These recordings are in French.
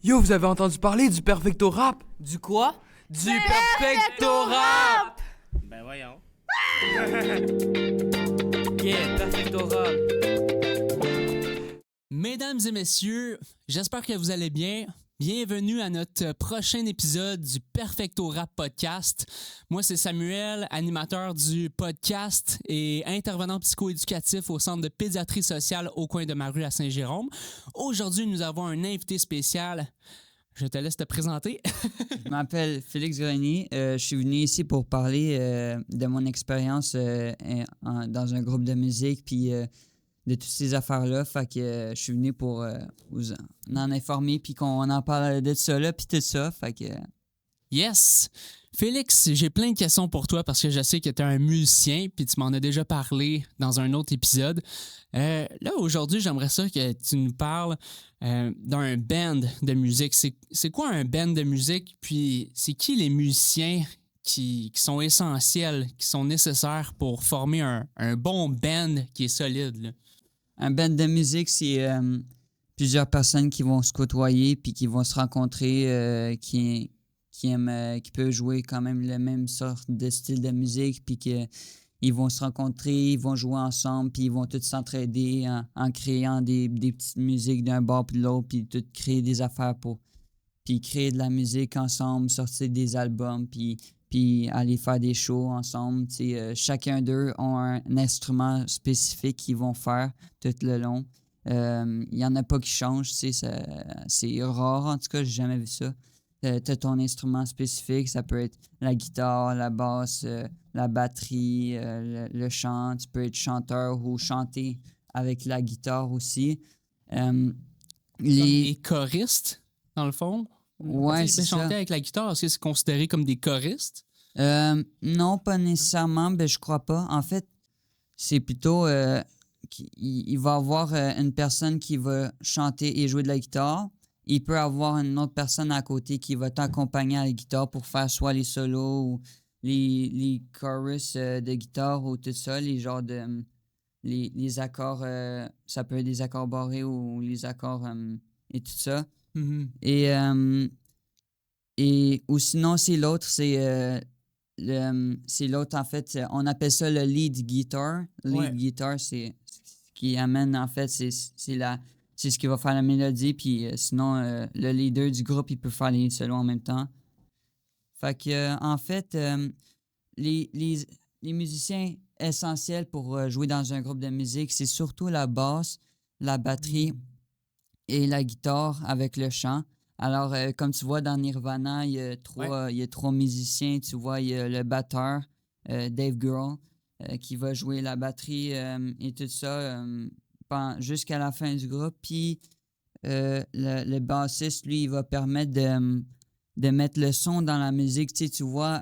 Yo, vous avez entendu parler du Perfecto Rap? Du quoi? Du Perfecto Rap! Ben voyons. Yeah, Perfecto Rap. Mesdames et messieurs, j'espère que vous allez bien. Bienvenue à notre prochain épisode du Perfecto Rap Podcast. Moi, c'est Samuel, animateur du podcast et intervenant psychoéducatif au Centre de pédiatrie sociale au coin de ma rue à Saint-Jérôme. Aujourd'hui, nous avons un invité spécial. Je te laisse te présenter. Je m'appelle Félix Grenier. Je suis venu ici pour parler de mon expérience dans un groupe de musique puis de toutes ces affaires-là. Fait que je suis venu pour vous en informer puis qu'on en parle de ça là puis tout ça. Fait que... Yes! Félix, j'ai plein de questions pour toi parce que je sais que tu es un musicien puis tu m'en as déjà parlé dans un autre épisode. Là, aujourd'hui, j'aimerais ça que tu nous parles d'un band de musique. C'est quoi un band de musique? Puis c'est qui les musiciens qui sont essentiels, qui sont nécessaires pour former un bon band qui est solide, là? Un band de musique, c'est plusieurs personnes qui vont se côtoyer puis qui vont se rencontrer, qui peuvent jouer quand même la même sorte de style de musique, puis qu'ils vont se rencontrer, ils vont jouer ensemble, puis ils vont tous s'entraider en créant des petites musiques d'un bord puis de l'autre, puis tous créer des affaires puis créer de la musique ensemble, sortir des albums, puis aller faire des shows ensemble. Chacun d'eux ont un instrument spécifique qu'ils vont faire tout le long. Il n'y en a pas qui changent, c'est rare, en tout cas, j'ai jamais vu ça. T'as ton instrument spécifique, ça peut être la guitare, la basse, la batterie, le chant. Tu peux être chanteur ou chanter avec la guitare aussi. Les choristes, dans le fond? Ouais, c'est ça. chanter avec la guitare, est-ce que c'est considéré comme des choristes? Non, pas nécessairement, ben je crois pas. En fait, c'est plutôt... il va y avoir une personne qui va chanter et jouer de la guitare. Il peut avoir une autre personne à côté qui va t'accompagner à la guitare pour faire soit les solos ou les chorus de guitare ou tout ça, les genres de... les accords, ça peut être des accords barrés ou les accords et tout ça. Mm-hmm. Ou sinon, c'est l'autre, c'est l'autre, en fait, on appelle ça le lead guitar. Lead guitar, c'est ce qui amène, en fait, c'est ce qui va faire la mélodie, puis sinon, le leader du groupe, il peut faire les solos en même temps. Fait que, en fait, les musiciens essentiels pour jouer dans un groupe de musique, c'est surtout la basse, la batterie et la guitare avec le chant. Alors, comme tu vois dans Nirvana, il y a trois musiciens. Tu vois, il y a le batteur, Dave Grohl, qui va jouer la batterie et tout ça jusqu'à la fin du groupe. Puis, le bassiste, lui, il va permettre de mettre le son dans la musique. Tu vois,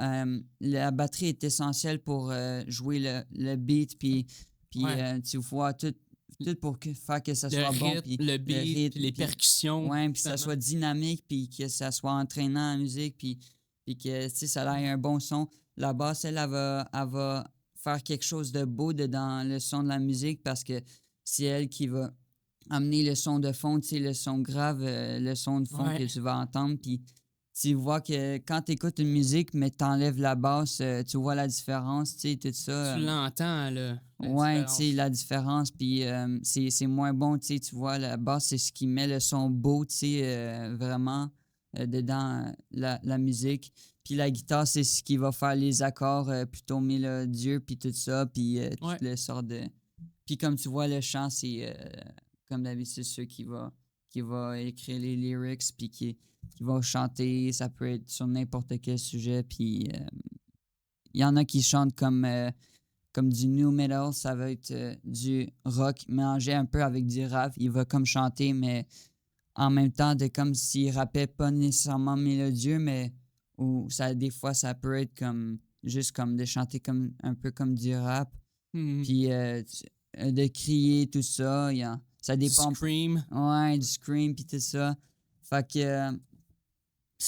la batterie est essentielle pour jouer le beat. Puis tu vois, tout pour faire que ça soit bon. Puis le beat, puis les percussions. Oui, puis ça soit dynamique, puis que ça soit entraînant en musique, puis que ça ait un bon son. La basse, elle va faire quelque chose de beau dans le son de la musique parce que c'est elle qui va amener le son de fond, le son grave, le son de fond que tu vas entendre. Puis tu vois que quand tu écoutes une musique, mais tu enlèves la basse, tu vois la différence, tout ça. Tu l'entends, là. Ouais, la différence, puis c'est moins bon, tu vois, la basse, c'est ce qui met le son beau, vraiment, dedans la musique. Puis la guitare, c'est ce qui va faire les accords plutôt mélodieux, puis tout ça, puis toutes les sortes de... Puis comme tu vois, le chant, c'est, comme d'habitude, ceux qui va écrire les lyrics, puis qui va chanter, ça peut être sur n'importe quel sujet, puis il y en a qui chantent comme du new metal, ça va être du rock mélangé un peu avec du rap. Il va comme chanter, mais en même temps, comme s'il rappait pas nécessairement mélodieux, mais des fois, ça peut être comme juste comme de chanter comme un peu comme du rap. Puis de crier, tout ça. Ça dépend. Du scream. Ouais, du scream, puis tout ça. Fait que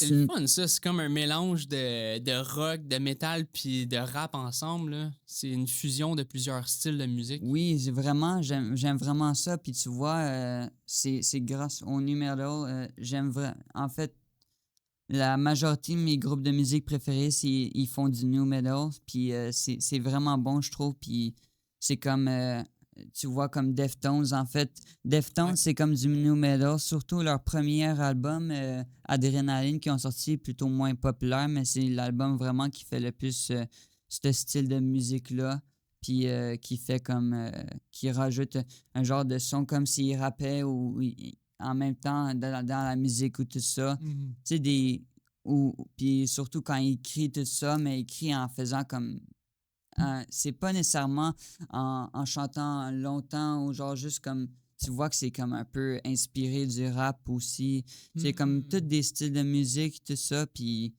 C'est le fun, ça. C'est comme un mélange de rock, de métal puis de rap ensemble, là. C'est une fusion de plusieurs styles de musique. Oui, j'aime vraiment ça. Puis tu vois, c'est grâce au nu metal. J'aime vraiment. En fait, la majorité de mes groupes de musique préférés, ils font du nu metal. Puis c'est vraiment bon, je trouve. Puis c'est comme. Tu vois, comme Deftones. En fait, Deftones, c'est comme du nu metal. Surtout leur premier album, Adrenaline, qui ont sorti, est plutôt moins populaire, mais c'est l'album vraiment qui fait le plus ce style de musique-là. Puis qui fait comme. Qui rajoute un genre de son comme s'il rappait ou en même temps dans la musique ou tout ça. Mhm. Tu sais, puis surtout quand il écrit tout ça, mais il écrit en faisant comme. C'est pas nécessairement en chantant longtemps ou genre juste comme. Tu vois que c'est comme un peu inspiré du rap aussi. C'est comme tous des styles de musique, tout ça. Puis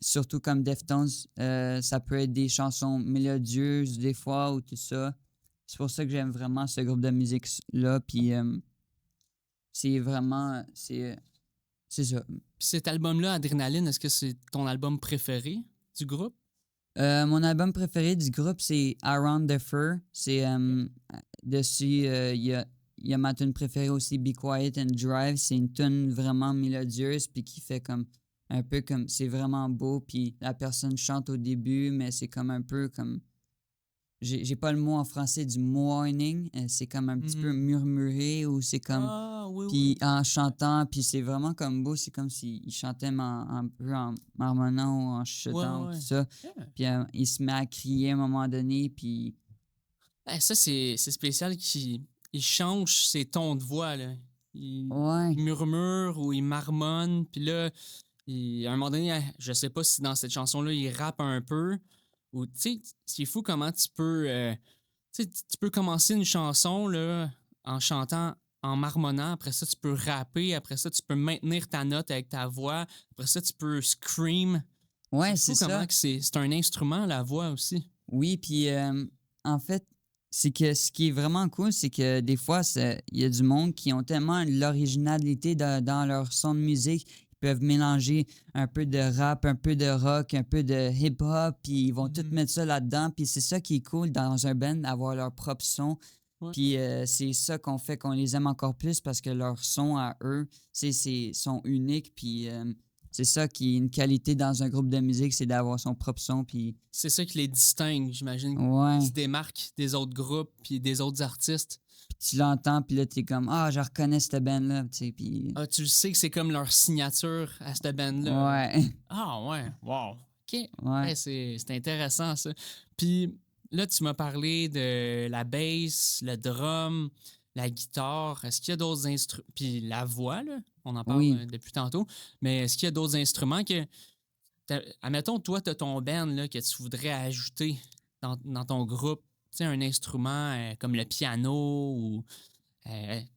surtout comme Deftones, ça peut être des chansons mélodieuses des fois ou tout ça. C'est pour ça que j'aime vraiment ce groupe de musique-là. Puis c'est vraiment. C'est ça. Puis cet album-là, Adrenaline, est-ce que c'est ton album préféré du groupe? Mon album préféré du groupe, c'est Around the Fur. C'est dessus, il y a ma tune préférée aussi, Be Quiet and Drive. C'est une tune vraiment mélodieuse, puis qui fait comme un peu comme c'est vraiment beau. Puis la personne chante au début, mais c'est comme un peu comme j'ai pas le mot en français du mourning. C'est comme un petit peu murmuré ou c'est comme Ah, oui, puis en chantant, puis c'est vraiment comme beau, c'est comme s'il chantait un peu en marmonnant ou en chuchotant ou Ouais. tout ça. Yeah. Puis il se met à crier à un moment donné, puis Ça, c'est spécial qu'il change ses tons de voix, là. Il ouais, murmure ou il marmonne, puis là, à un moment donné, je sais pas si dans cette chanson-là, il rappe un peu, ou, tu sais, c'est fou comment tu peux, tu peux commencer une chanson, là, en chantant, en marmonnant, après ça, tu peux rapper, après ça, tu peux maintenir ta note avec ta voix, après ça, tu peux scream. ouais, C'est c'est fou comment ça. que c'est un instrument, la voix aussi. Oui, puis en fait, c'est que ce qui est vraiment cool, c'est que des fois, il y a du monde qui ont tellement l'originalité dans leur son de musique. Ils peuvent mélanger un peu de rap, un peu de rock, un peu de hip-hop, puis ils vont tout mettre ça là-dedans. Puis c'est ça qui est cool dans un band, avoir leur propre son. Ouais. Puis c'est ça qu'on fait qu'on les aime encore plus parce que leur son à eux, sont uniques. Puis c'est ça qui est une qualité dans un groupe de musique, c'est d'avoir son propre son. Puis C'est ça qui les distingue, j'imagine. ouais, Qui se démarquent des autres groupes puis des autres artistes. tu l'entends, puis là, t'es comme, ah, je reconnais cette band-là, tu sais, puis Ah, tu le sais que c'est comme leur signature à cette band-là. ouais, Ah ouais, wow. OK. ouais. Hey, c'est intéressant, ça. Puis là, tu m'as parlé de la bass, le drum, la guitare. Est-ce qu'il y a d'autres instruments? Puis la voix, là, on en parle Oui. depuis tantôt. Mais est-ce qu'il y a d'autres instruments que... Admettons, toi, tu as ton band là, que tu voudrais ajouter dans ton groupe. Tu sais, un instrument comme le piano ou...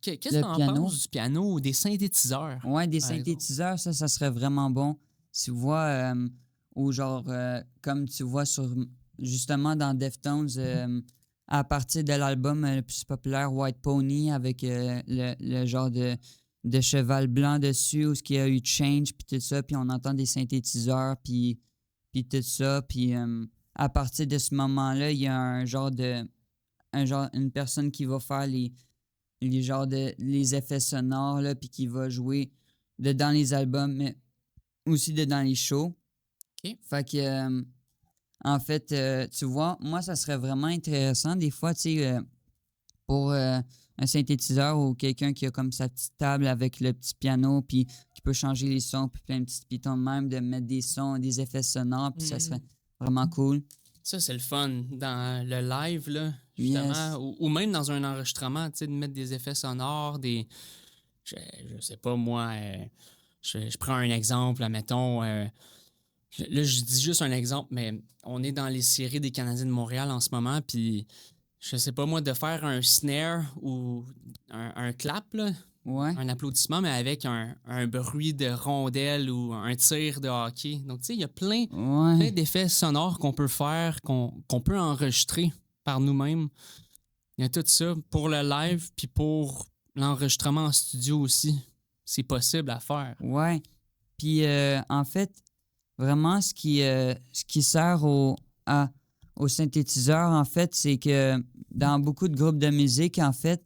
qu'est-ce que Le tu en piano? penses du piano ou des synthétiseurs? Ouais, des par exemple? synthétiseurs, ça serait vraiment bon. Tu vois, ou genre, comme tu vois justement dans Deftones, à partir de l'album le plus populaire, White Pony, avec le genre de cheval blanc dessus, où il y a eu Change, puis tout ça, puis on entend des synthétiseurs, puis tout ça, puis à partir de ce moment-là, il y a une personne qui va faire les effets sonores, là, puis qui va jouer dans les albums, mais aussi dans les shows. OK. Fait que, en fait, tu vois, moi, ça serait vraiment intéressant des fois, tu sais, pour un synthétiseur ou quelqu'un qui a comme sa petite table avec le petit piano, puis qui peut changer les sons, puis plein de petits pitons de même, de mettre des sons, des effets sonores, puis ça serait vraiment cool. Ça, c'est le fun. Dans le live, là, justement, Yes. ou même dans un enregistrement, tu sais, de mettre des effets sonores, des... Je sais pas, moi, je prends un exemple, admettons... là, je dis juste un exemple, mais on est dans les séries des Canadiens de Montréal en ce moment, puis je sais pas, moi, de faire un snare ou un clap, là, Ouais. un applaudissement, mais avec un bruit de rondelle ou un tir de hockey. Donc, tu sais, il y a plein Ouais. d'effets sonores qu'on peut faire, qu'on peut enregistrer par nous-mêmes. Il y a tout ça pour le live, puis pour l'enregistrement en studio aussi. C'est possible à faire. Ouais. Puis, en fait, vraiment, ce qui sert au synthétiseur, en fait, c'est que dans beaucoup de groupes de musique, en fait,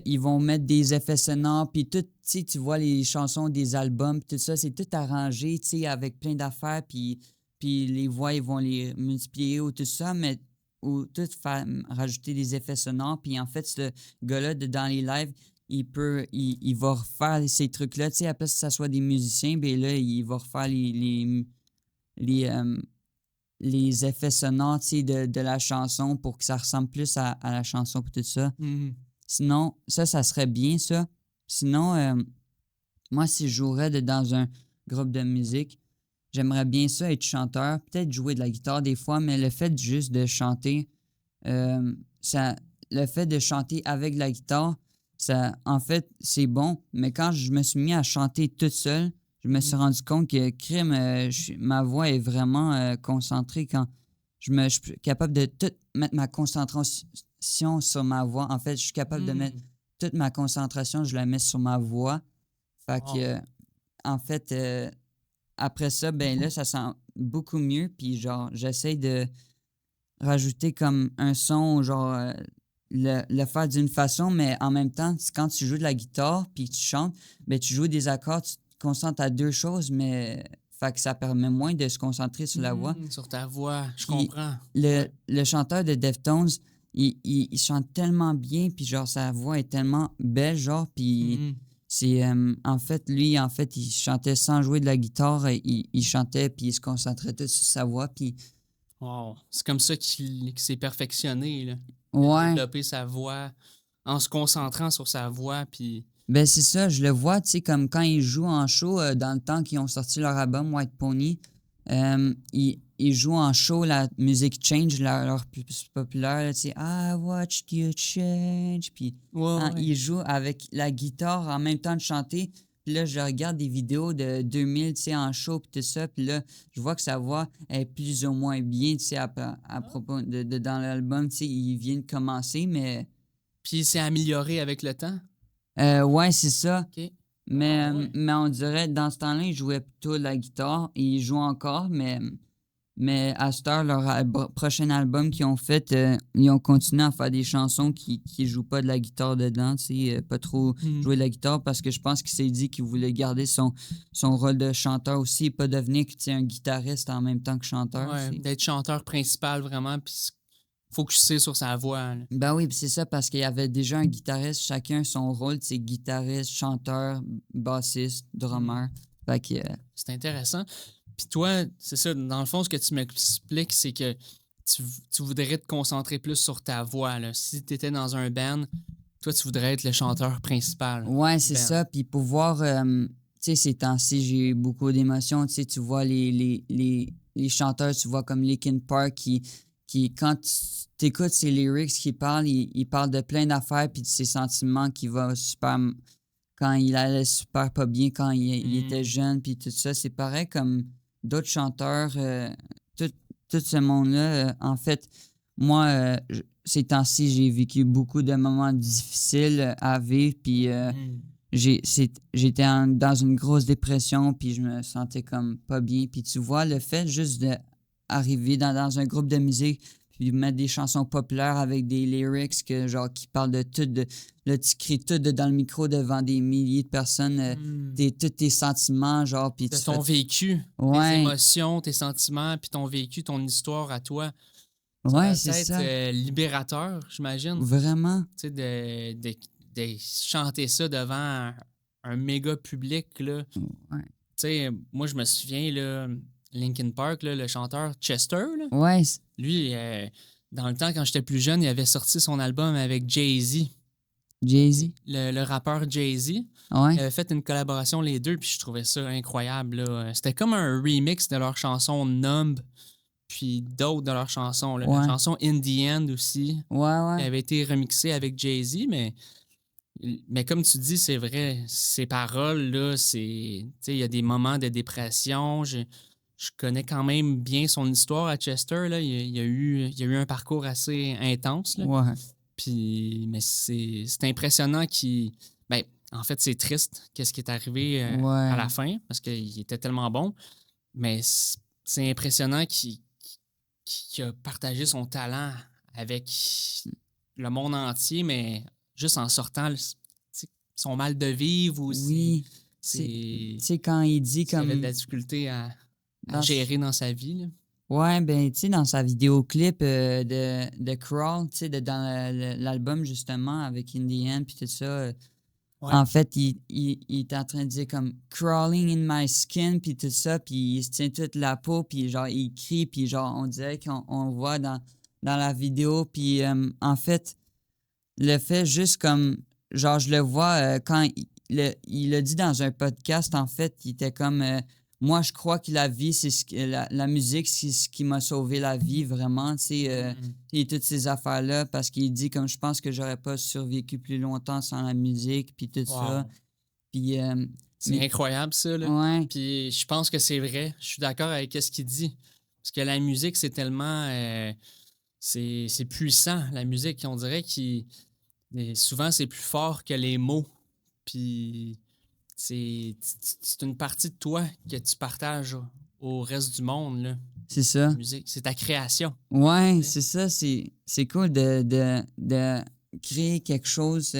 ils vont mettre des effets sonores, puis tout, tu sais, tu vois les chansons des albums, puis tout ça, c'est tout arrangé, tu sais, avec plein d'affaires, puis les voix, ils vont les multiplier ou tout ça, mais ou tout faire rajouter des effets sonores, puis en fait, ce gars-là, dans les lives, il va refaire ces trucs-là, tu sais, après que ça soit des musiciens, ben là, il va refaire les, les effets sonores, tu sais, de la chanson pour que ça ressemble plus à la chanson, puis tout ça. Mhm. Sinon, ça serait bien, ça. Sinon, moi, si je jouerais dans un groupe de musique, j'aimerais bien ça être chanteur, peut-être jouer de la guitare des fois, mais le fait juste de chanter, ça, le fait de chanter avec la guitare, ça, en fait, c'est bon, mais quand je me suis mis à chanter toute seule, je me suis rendu compte que crime, ma voix est vraiment concentrée quand je suis capable de tout mettre ma concentration sur ma voix. En fait, je suis capable de mettre toute ma concentration, je la mets sur ma voix. Fait que, en fait, après ça, ben là, ça sent beaucoup mieux. Puis, genre, j'essaie de rajouter comme un son, genre, le faire d'une façon, mais en même temps, quand tu joues de la guitare puis tu chantes, ben tu joues des accords, tu te concentres à deux choses, mais fait que ça permet moins de se concentrer sur la voix. Sur ta voix, je Puis comprends. le chanteur de Deftones, il chante tellement bien, puis genre, sa voix est tellement belle, genre, puis Mhm. c'est... en fait, lui, en fait, il chantait sans jouer de la guitare, il chantait, puis il se concentrait tout sur sa voix, puis... Wow. C'est comme ça qu'il s'est perfectionné, là. Il a Ouais, développé sa voix en se concentrant sur sa voix, puis... ben c'est ça, je le vois, tu sais, comme quand ils jouent en show, dans le temps qu'ils ont sorti leur album White Pony, ils jouent en show la musique Change, leur plus populaire, là, tu sais, I watched you change, puis Ouais. ils jouent avec la guitare en même temps de chanter, puis là, je regarde des vidéos de 2000, tu sais, en show, puis tout ça, puis là, je vois que sa voix est plus ou moins bien, tu sais, à propos dans l'album, tu sais, il vient de commencer, mais... Puis il s'est amélioré avec le temps. Ouais, c'est ça. OK. Mais, Ah ouais. mais on dirait, dans ce temps-là, ils jouaient plutôt de la guitare. Et ils jouent encore, mais à cette heure, leur prochain album qu'ils ont fait, ils ont continué à faire des chansons qui jouent pas de la guitare dedans, tu sais, pas trop Mhm. jouer de la guitare parce que je pense qu'il s'est dit qu'il voulait garder son rôle de chanteur aussi et pas devenir tu sais, un guitariste en même temps que chanteur. Ouais, d'être chanteur principal, vraiment, puis focuser sur sa voix, là. Ben oui, puis c'est ça parce qu'il y avait déjà un guitariste, chacun son rôle, c'est guitariste, chanteur, bassiste, drummer. Fait que, C'est intéressant. Puis toi, c'est ça, dans le fond, ce que tu m'expliques, c'est que tu voudrais te concentrer plus sur ta voix, là. Si tu étais dans un band, toi, tu voudrais être le chanteur principal. ouais, c'est Ben. ça. Puis pouvoir, tu sais, ces temps-ci, j'ai eu beaucoup d'émotions. Tu sais, tu vois les chanteurs, tu vois comme Linkin Park qui quand tu écoutes ses lyrics qui parlent, il parle de plein d'affaires puis de ses sentiments qui vont super... Quand il allait super pas bien, quand il était jeune, puis tout ça. C'est pareil comme d'autres chanteurs, tout ce monde-là. En fait, moi, ces temps-ci, j'ai vécu beaucoup de moments difficiles à vivre, puis j'étais dans une grosse dépression, puis je me sentais comme pas bien. Puis tu vois, le fait juste d'arriver dans un groupe de musique, puis mettre des chansons populaires avec des lyrics genre, qui parlent de tout. Là, tu cries tout dans le micro devant des milliers de personnes, tous tes sentiments, genre, puis De tu ton vécu, Ouais. tes émotions, tes sentiments, puis ton vécu, ton histoire à toi. Ça Ouais, doit c'est être ça. libérateur, j'imagine. Vraiment. Tu sais, de chanter ça devant un méga public, là. Tu Ouais. sais, moi, je me souviens, là, Linkin Park, là, le chanteur Chester, là, Ouais, lui, dans le temps, quand j'étais plus jeune, il avait sorti son album avec Jay-Z, Jay-Z. le rappeur Jay-Z. Ouais. Ils avaient fait une collaboration les deux, puis je trouvais ça incroyable, là. C'était comme un remix de leur chanson Numb, puis d'autres de leurs chansons, là. La Ouais. chanson In the End aussi, Ouais, qui ouais. avait été remixée avec Jay-Z, mais comme tu dis, c'est vrai, ces paroles, là, c'est. Tu sais, il y a des moments de dépression. Je connais quand même bien son histoire à Chester, là. Il y a eu un parcours assez intense, là. Ouais. Puis, mais c'est impressionnant qu'il. Ben, en fait, c'est triste qu'est-ce qui est arrivé Ouais. à la fin parce qu'il était tellement bon. Mais c'est impressionnant qu'il a partagé son talent avec le monde entier, mais juste en sortant son mal de vivre ou Oui. c'est Tu sais, quand il dit s'il avait comme... de la difficulté à dans- gérer dans sa vie. Là. Ouais, ben, tu sais, dans sa vidéoclip de Crawl, tu sais, dans l'album, justement, avec Indian, puis tout ça, Ouais. en fait, il est en train de dire comme « crawling in my skin », puis tout ça, puis il se tient toute la peau, puis genre, il crie, puis genre, on dirait qu'on le voit dans la vidéo, puis en fait, le fait juste comme, genre, je le vois quand il a dit dans un podcast, en fait, il était comme... moi, je crois que la vie, c'est la musique, c'est ce qui m'a sauvé la vie, vraiment, tu sais, et toutes ces affaires-là, parce qu'il dit, comme je pense que j'aurais pas survécu plus longtemps sans la musique, puis tout ça. Wow. Puis, C'est mais- incroyable, ça. Là. ouais, Puis je pense que c'est vrai. Je suis d'accord avec ce qu'il dit. Parce que la musique, c'est tellement... c'est puissant, la musique. On dirait que souvent, c'est plus fort que les mots. Puis c'est une partie de toi que tu partages au reste du monde, là, c'est ça. la musique. C'est ta création. Ouais, Ouais. c'est ça. C'est cool de créer quelque chose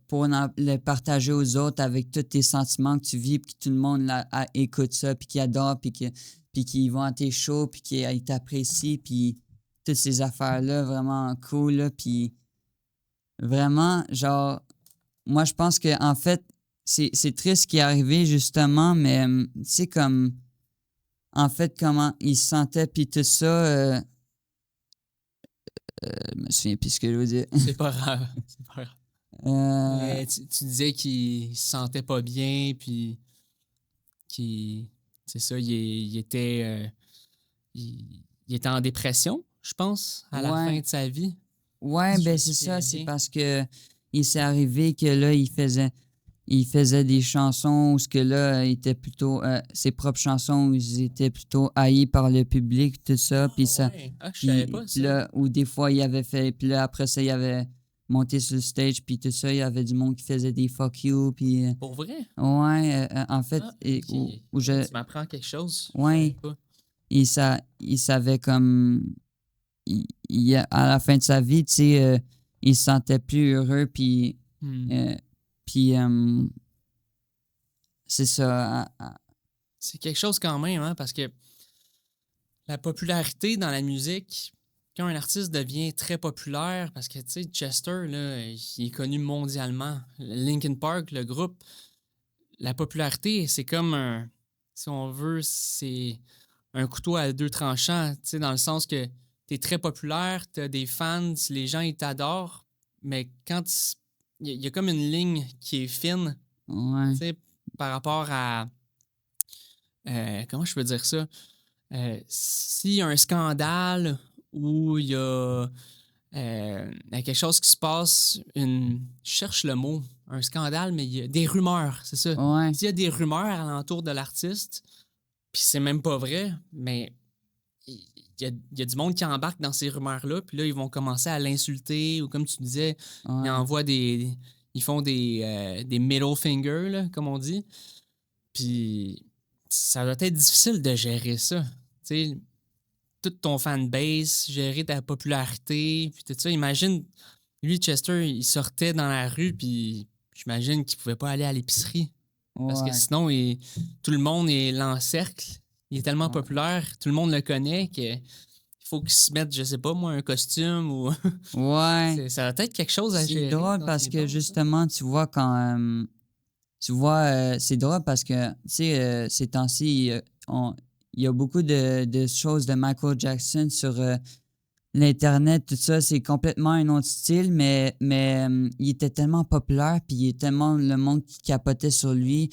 pour le partager aux autres avec tous tes sentiments que tu vis, puis que tout le monde écoute ça, puis qu'il adore, puis qu'ils vont à tes shows, puis qu'ils t'apprécient, puis toutes ces affaires-là, vraiment cool, là, puis vraiment, genre, moi, je pense que en fait, c'est triste ce qui est arrivé, justement, mais tu sais, comme, en fait, comment il se sentait, puis tout ça, je me souviens plus ce que je veux dire. C'est pas grave. C'est pas grave. Euh, Mais tu disais qu'il se sentait pas bien, puis c'est ça, il était en dépression, je pense, à la Ouais. fin de sa vie. Ouais, Si je ben me c'est souviens ça, c'est bien. parce que il s'est arrivé que là, il faisait des chansons où ce que là, il était plutôt ses propres chansons où ils étaient plutôt haïs par le public, tout ça, puis ça, Ouais. Ah, je savais pas puis ça. là, ou des fois, il avait fait, puis là, après ça, il avait monté sur le stage, puis tout ça, il y avait du monde qui faisait des fuck you, puis Pour vrai? ouais, en fait, Ah, et, ok. où je, Tu m'apprends quelque chose? Je Ouais. savais pas. il savait comme à la fin de sa vie, tu sais, il se sentait plus heureux, puis Hmm. puis c'est ça. C'est quelque chose quand même, hein, parce que la popularité dans la musique, quand un artiste devient très populaire, parce que, tu sais, Chester, là, il est connu mondialement. Linkin Park, le groupe, la popularité, c'est comme si on veut, c'est un couteau à deux tranchants, tu sais, dans le sens que tu es très populaire, tu as des fans, les gens, ils t'adorent, mais quand il y a comme une ligne qui est fine, Ouais. tu sais, par rapport à... comment je peux dire ça? S'il y a un scandale ou il y a quelque chose qui se passe, je cherche le mot, un scandale, mais il y a des rumeurs, c'est ça. Ouais. S'il y a des rumeurs alentour de l'artiste, puis c'est même pas vrai, mais il y a du monde qui embarque dans ces rumeurs-là, puis là, ils vont commencer à l'insulter, ou comme tu disais, Ouais. ils envoient ils font des middle fingers, là, comme on dit. Puis ça doit être difficile de gérer ça. Tu sais, toute ton fanbase, gérer ta popularité, puis tout ça. Imagine, lui, Chester, il sortait dans la rue, puis j'imagine qu'il pouvait pas aller à l'épicerie. Parce que Ouais. sinon, tout le monde l'encercle. Il est tellement Ouais. populaire, tout le monde le connaît qu'il faut qu'il se mette, je sais pas moi, un costume ou. Ouais. Ça va être quelque chose à C'est gérer. drôle dans parce ses que bandes, justement, tu vois, quand. Tu vois, c'est drôle parce que, tu sais, ces temps-ci, il y a beaucoup de choses de Michael Jackson sur l'Internet, tout ça. C'est complètement un autre style, mais il était tellement populaire, puis il y a tellement le monde qui capotait sur lui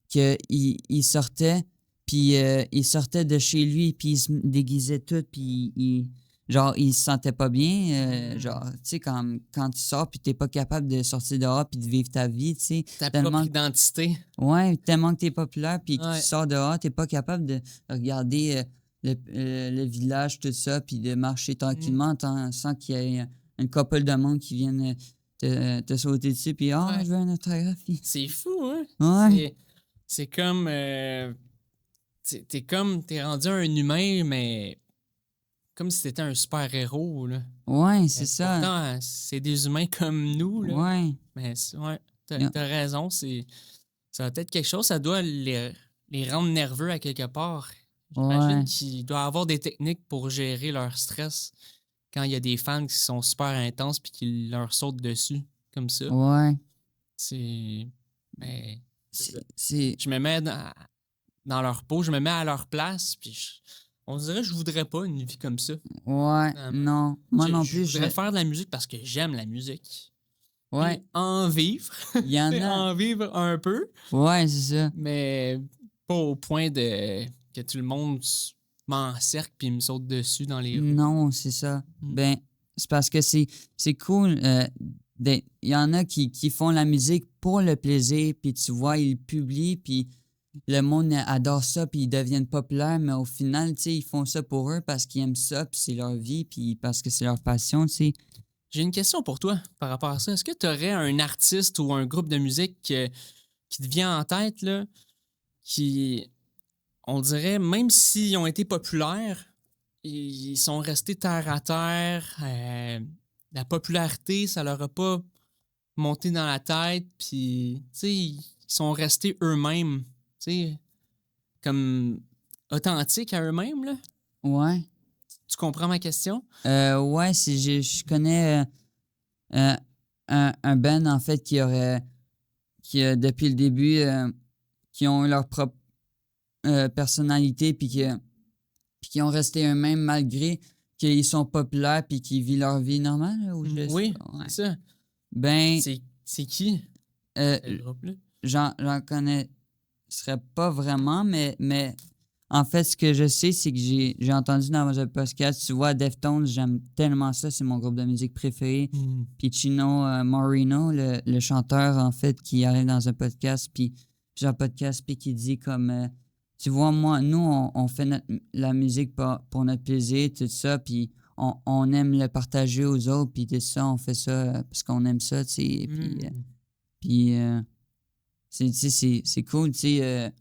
qu'il il sortait, puis il sortait de chez lui, puis il se déguisait tout, puis genre, il se sentait pas bien. Genre, tu sais, quand tu sors, puis t'es pas capable de sortir dehors, puis de vivre ta vie, tu sais. Ta Tellement, propre identité. ouais, tellement que t'es populaire, puis que Ouais. tu sors dehors, t'es pas capable de regarder le village, tout ça, puis de marcher tranquillement sans qu'il y ait une couple de monde qui viennent te sauter dessus, puis Ouais. je veux un autographe. C'est fou, hein? Ouais. C'est comme... T'es rendu un humain, mais comme si t'étais un super-héros, là. Ouais, Mais c'est ça. pourtant, c'est des humains comme nous, là. Ouais. Mais ouais, Yeah. t'as raison, ça va être quelque chose, ça doit les rendre nerveux à quelque part. J'imagine Ouais. qu'il doit avoir des techniques pour gérer leur stress quand il y a des fans qui sont super intenses puis qui leur sautent dessus, comme ça. Ouais. C'est... Mais C'est. je me mets dans leur peau, je me mets à leur place, puis on dirait que je voudrais pas une vie comme ça. Ouais. Non. Moi non Je plus, voudrais faire de la musique parce que j'aime la musique. Ouais. Puis en vivre. Il y en a. En vivre un peu, Ouais, c'est ça. mais pas au point de que tout le monde m'encercle puis me saute dessus dans les rues. Non, c'est ça. Mm. Ben, c'est parce que c'est cool. Il y en a qui font la musique pour le plaisir, puis tu vois, ils publient, puis le monde adore ça, puis ils deviennent populaires, mais au final, tu sais, ils font ça pour eux parce qu'ils aiment ça, puis c'est leur vie, puis parce que c'est leur passion, tu sais. J'ai une question pour toi par rapport à ça. Est-ce que tu aurais un artiste ou un groupe de musique qui te vient en tête, là, qui, on dirait, même s'ils ont été populaires, ils sont restés terre à terre, la popularité, ça leur a pas monté dans la tête, puis, tu sais, ils sont restés eux-mêmes, tu sais, comme authentiques à eux-mêmes, là. Ouais. Tu comprends ma question? Ouais, je connais un band, en fait, qui depuis le début, qui ont eu leur propre personnalité, puis qui ont resté eux-mêmes malgré qu'ils sont populaires, puis qu'ils vivent leur vie normale, là, ou je sais Oui, pas, ouais. c'est ça. Ben, C'est qui, euh, ce groupe-là? j'en connaisserais pas vraiment, mais en fait, ce que je sais, c'est que j'ai entendu dans un podcast, tu vois, Deftones, j'aime tellement ça, c'est mon groupe de musique préféré. Puis Chino Moreno, le chanteur, en fait, qui arrive dans un podcast, puis plusieurs podcasts, puis qui dit comme, tu vois, moi, nous, on fait la musique pour notre plaisir, tout ça, puis on aime le partager aux autres, puis tout ça, on fait ça parce qu'on aime ça, tu sais, puis c'est cool, tu sais,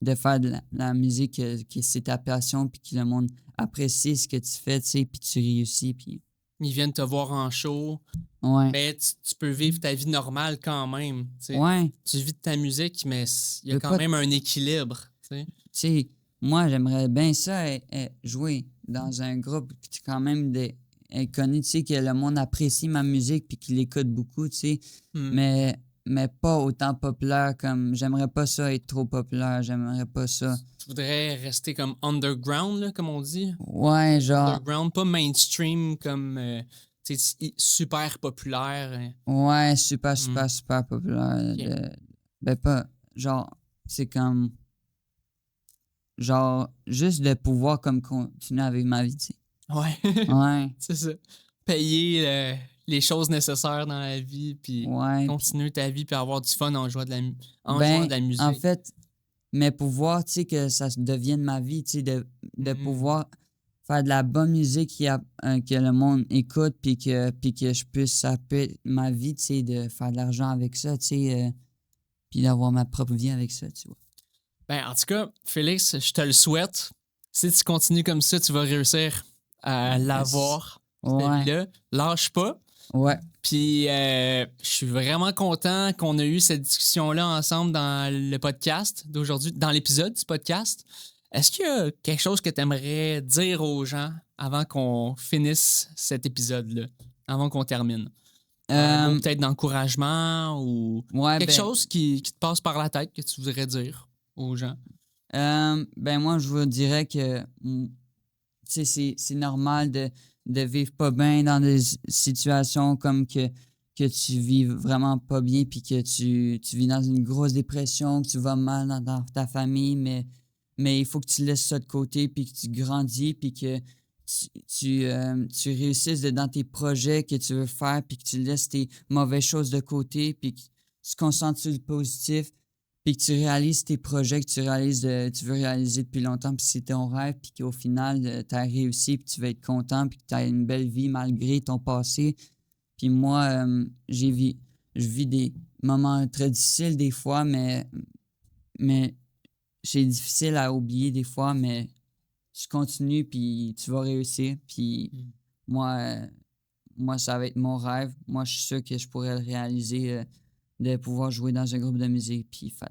de faire de la musique, que c'est ta passion, puis que le monde apprécie ce que tu fais, tu sais, puis tu réussis, puis... Ils viennent te voir en show, Ouais. mais tu peux vivre ta vie normale quand même. Tu sais. Ouais. Tu vis de ta musique, mais il y a veux quand pas même un équilibre. Tu sais. Tu sais, moi, j'aimerais bien ça, jouer dans un groupe qui est quand même connu, tu sais, que le monde apprécie ma musique, puis qu'il l'écoute beaucoup, tu sais, mais pas autant populaire comme... J'aimerais pas ça être trop populaire, j'aimerais pas ça. Tu voudrais rester comme underground, là, comme on dit. Ouais, genre... Underground, pas mainstream comme tu sais, super populaire. Ouais, super populaire. Ok. Ben pas... Genre, c'est comme... Genre, juste de pouvoir comme continuer avec ma vie, tu sais. Ouais, Ouais, c'est ça. Payer les choses nécessaires dans la vie, puis ouais. continuer ta vie, puis avoir du fun en jouant de Ben, jouant de la musique. en fait, mais pouvoir, tu sais, que ça devienne ma vie, tu sais, de pouvoir faire de la bonne musique que le monde écoute, puis que je puisse, ça peut être ma vie, tu sais, de faire de l'argent avec ça, tu sais, puis d'avoir ma propre vie avec ça, tu vois. Ben, en tout cas, Félix, je te le souhaite. Si tu continues comme ça, tu vas réussir à l'avoir, cette Ouais. vie-là. Lâche pas. Ouais. Puis, je suis vraiment content qu'on ait eu cette discussion-là ensemble dans le podcast d'aujourd'hui, dans l'épisode du podcast. Est-ce qu'il y a quelque chose que tu aimerais dire aux gens avant qu'on finisse cet épisode-là, avant qu'on termine? Un mot peut-être d'encouragement ou Ouais, quelque ben, chose qui te passe par la tête que tu voudrais dire aux gens? Ben moi, je vous dirais que tu sais, c'est normal de vivre pas bien dans des situations comme que tu vis vraiment pas bien, puis que tu vis dans une grosse dépression, que tu vas mal dans ta famille, mais il faut que tu laisses ça de côté, puis que tu grandis, puis que tu réussisses dans tes projets que tu veux faire, puis que tu laisses tes mauvaises choses de côté, puis que tu te concentres sur le positif, puis que tu réalises tes projets que tu veux réaliser depuis longtemps, puis c'est ton rêve, puis qu'au final, tu as réussi, puis tu vas être content, puis que tu as une belle vie malgré ton passé. Puis moi, je vis des moments très difficiles des fois, mais c'est difficile à oublier des fois, mais tu continues, puis tu vas réussir. Puis moi, ça va être mon rêve. Moi, je suis sûr que je pourrais le réaliser, de pouvoir jouer dans un groupe de musique, puis faire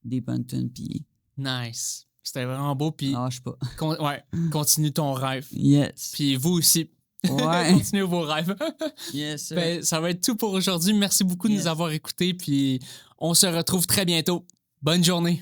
des bonnes tunes, puis Nice. C'était vraiment beau. Puis, lâche pas. continue ton rêve. Yes. Puis vous aussi. Ouais. Continuez vos rêves. Yes, sir. Ben, ça va être tout pour aujourd'hui. Merci beaucoup de nous Yes. avoir écoutés. Puis on se retrouve très bientôt. Bonne journée.